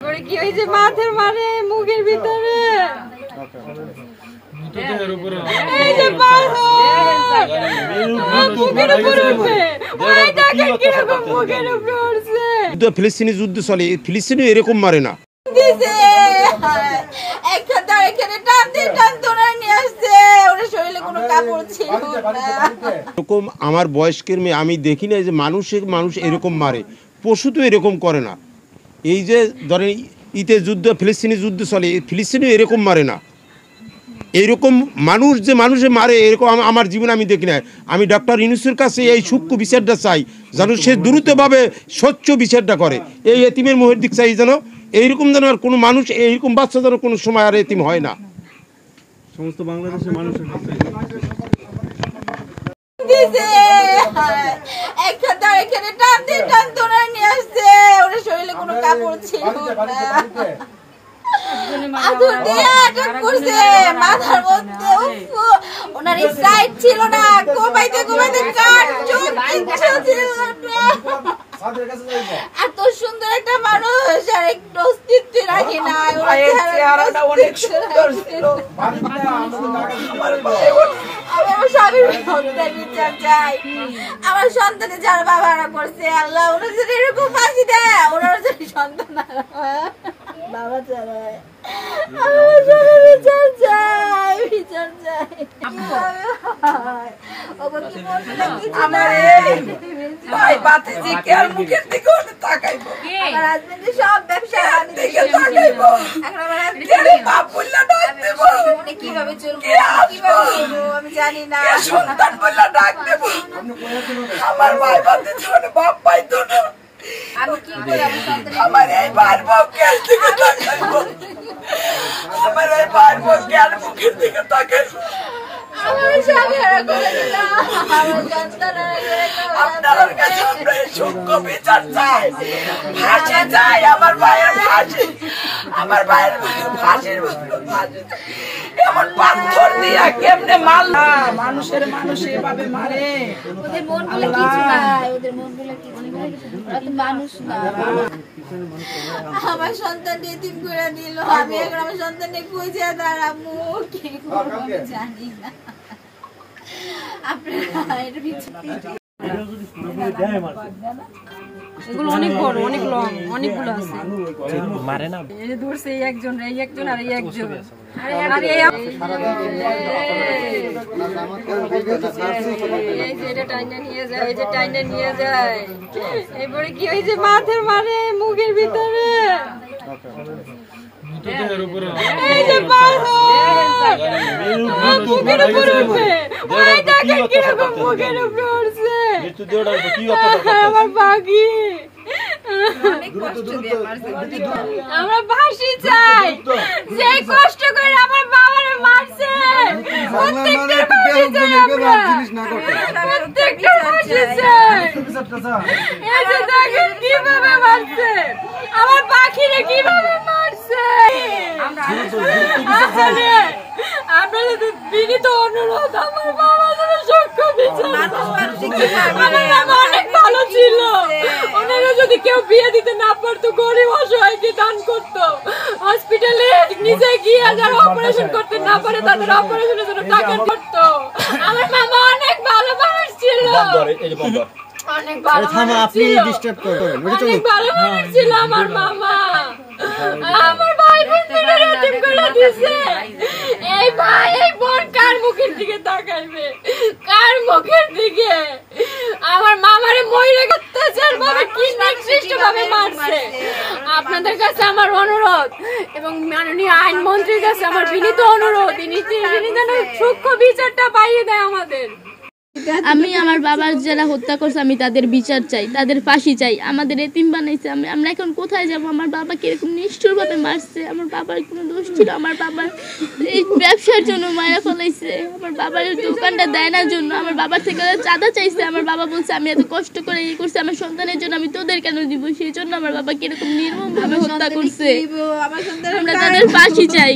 করে কি ওই যে মাথার মারে মুখের ভিতরে ফিলিস্তিনি যুদ্ধ চলে, ফিলিস্তিনি এরকম মারে না। এরকম আমার বয়স্কের মেয়ে আমি দেখি না যে মানুষ এরকম মারে, পশু তো এরকম করে না। এই যে ধরেন যুদ্ধ, ফিলিস্তিনি যুদ্ধ চলে, ফিলিস্তিনি এরকম মারে না। এইরকম মানুষ যে মানুষে মারে এরকম আমার জীবনে আমি দেখি না। আমি ডক্টর ইউনূসের কাছে এই সূক্ষ্ম বিচারটা চাই, যেন সে দ্রুতভাবে স্বচ্ছ বিচারটা করে। এই এতিমের মোহের দিক চাই, যেন এইরকম যেন আর কোনো মানুষ, এইরকম বাচ্চা যেন কোনো সময় আর এতিম হয় না। সমস্ত বাংলাদেশের মানুষের কাছে মাথার মধ্যে ওনার সাইড ছিল না, ঘুমাইতে ঘুমাইতে এত সুন্দর একটা মানুষ আর একটু অস্তিত্ব রাখি না। আমার স্বামীর বিচার চাই, আমার সন্তানের যারা বাবারা করছে, আল্লাহ ওনার যদি এরকম ফাঁসি দেয়, ওনার যদি সন্তান বাবা চালায়, আমার স্বামীর বিচার চাই, বিচার চাই। সব ব্যবসা কিভাবে চলবো আমি জানি না। সন্তান বললে ডাক দেব, আমার ভাই বাদে বাপ পাইতো না। আমি কি করে আমার এই ভাইয়ের বউকে দিকে তাকাইবো, আমার এই ভাইয়ের বউকে আর মুখের দিকে তাকাইবো। আমার স্বামী আর করে দিল, আমার সন্তান আর করে দিল। আপনার কাছে আমরা সূক্ষ্ম বিচার চাই, ফাঁসি চাই, আমার ভাইয়ের ফাঁসি, আমার ভাইয়ের ফাঁসির ফাঁসি। এমন পাথর দিয়া কেমনে মাল মানুষের মানুষ এভাবে মারে? ওদের মনগুলো কিছু নাই, ওদের মনগুলো কিছু নাই, মানুষ না। আমার সন্তান এতিম করে দিল, আমি এখন আমার সন্তানকে খুঁজে দাঁড়াবো, কি করবো জানি না। আপনারা এর ভিতরে এগুলো অনেক বড়, অনেক লং, অনেকগুলো আছে। মারে না এই যে ধরছে এই একজন আর এই একজন। আর এই যে এটা টাইনা নিয়ে যায়, এই যে টাইনা নিয়ে যায়। এরপরে কি ওই যে মাথার মারে মুখের ভিতরে মুখের উপরে আমার পাখি, আমরা ফাঁসি চাই। যে কষ্ট করে আমার বাবারে মারছে, প্রত্যেকটা ফাঁসি চাই, প্রত্যেকটা ফাঁসি চাই। এই যে দেখেন কিভাবে মারছে, আমার পাখিরে কিভাবে মারছে। আপনাদের বিনীত অনুরোধ, আমার বাবা যেন সূক্ষ্ম বিচার। অনেক ভালো ছিল, ওনারা যদি কেউ বিয়ে দিতে না পারতো, গরিব অসহায়কে দান করতো, হসপিটালে নিজে গিয়ে যারা অপারেশন করতে না পারে তাদের অপারেশনের জন্য টাকা করতো। আমার মামা অনেক ভালো মানুষ ছিল, অনেক ভালো মানুষ ছিল আমার মামা। আমার ভাই বোনদের এতিম করে দিয়েছে। এই ভাই এই বোন কার মুখের দিকে তাকাইবে, কার মুখের দিকে? আমার মামারে মইরে অত্যাচার ভাবে কি নিকৃষ্ট ভাবে মারছে। আপনাদের কাছে আমার অনুরোধ এবং মাননীয় আইনমন্ত্রীর কাছে আমার বিনীত অনুরোধ, তিনি যেন সূক্ষ্ম বিচারটা পাইয়ে দেয় আমাদের। আমি আমার বাবার যারা হত্যা করছে আমি তাদের বিচার চাই, তাদের ফাঁসি চাই। আমাদের এতিম বানাইছে, আমরা এখন কোথায় যাব? আমার বাবা কিরকম নিষ্ঠুরভাবে মারছে, আমার বাবার কোনো দোষ ছিল? আমার বাবার এই ব্যবসার জন্য মায়েরা ফলাইছে, আমার বাবার দোকানটা দেয় না জন্য আমার বাবার থেকে চাঁদা চাইছে। আমার বাবা বলছে আমি এত কষ্ট করে ইয়ে করছি আমার সন্তানের জন্য, আমি তোদের কেন দিব? সেই জন্য আমার বাবা কিরকম নির্মমভাবে হত্যা করছে। আমরা তাদের ফাঁসি চাই।